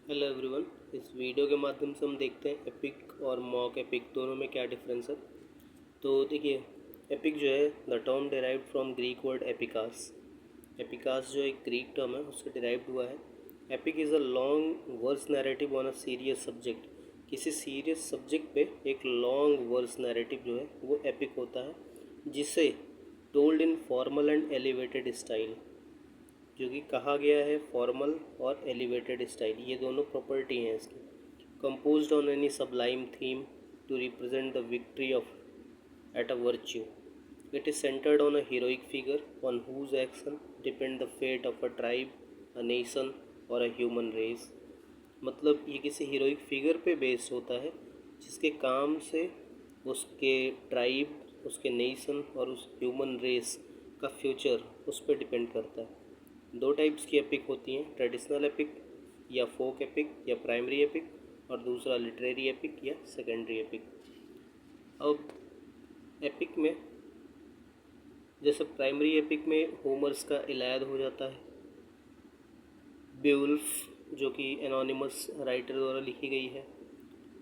Hello everyone. इस video के माध्यम से हम देखते हैं एपिक और मॉक एपिक दोनों में क्या डिफरेंस है। तो देखिए, एपिक जो है the term derived from Greek word epikos. Epikos जो एक ग्रीक टर्म है उससे डिराइव्ड हुआ है। Epic is a long verse narrative on a serious subject. किसी सीरियस सब्जेक्ट पे एक लॉन्ग वर्स नैरेटिव जो है वो एपिक होता है, जिसे told in formal and elevated style, जो कि कहा गया है फॉर्मल और एलिवेटेड स्टाइल, ये दोनों प्रॉपर्टी हैं इसकी। Composed on any sublime theme to represent the victory of at a virtue. It is centered on a heroic figure on whose action depend the fate of a tribe, a nation और a human race. मतलब ये किसी heroic figure पे based होता है जिसके काम से उसके ट्राइब, उसके नेशन और उस ह्यूमन रेस का फ्यूचर उस पर डिपेंड करता है। दो टाइप्स की एपिक होती हैं, ट्रेडिशनल एपिक या फोक एपिक या प्राइमरी एपिक, और दूसरा लिटरेरी एपिक या सेकेंडरी एपिक। अब एपिक में, जैसे प्राइमरी एपिक में होमर्स का इलायद हो जाता है, बेवुल्फ जो कि एनोनिमस राइटर द्वारा लिखी गई है,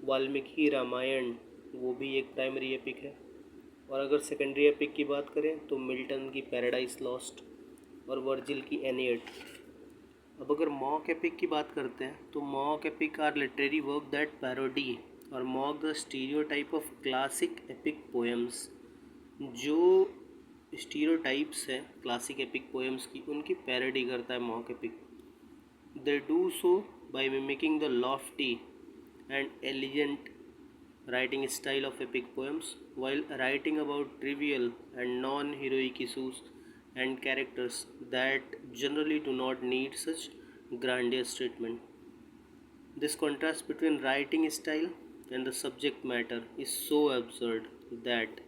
वाल्मीकि रामायण वो भी एक प्राइमरी एपिक है। और अगर सेकेंडरी एपिक की बात करें तो मिल्टन की पैराडाइज लॉस्ट और वर्जिल की एनियड। अब अगर मॉक एपिक की बात करते हैं तो mock epic are literary work that parody और mock the stereotype of classic epic poems. जो स्टीरियोटाइप्स हैं क्लासिक एपिक पोएम्स की, उनकी पैरोडी करता है mock epic. They do so by mimicking the lofty and elegant writing style of epic poems while writing about trivial and non-heroic issues and characters that generally do not need such grandiose treatment. This contrast between writing style and the subject matter is so absurd that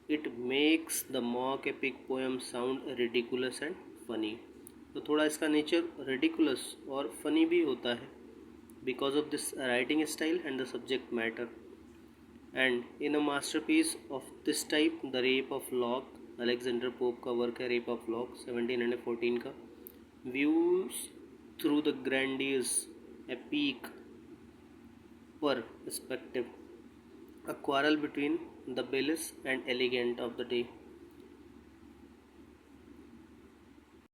it makes the mock epic poem sound ridiculous and funny. तो थोड़ा इसका nature ridiculous और funny भी होता है because of this writing style and the subject matter. And in a masterpiece of this type, the rape of lock, Alexander pope का work है rape of lock 1714 का, views through the grandiose epic perspective, a quarrel between the bellous and elegant of the day.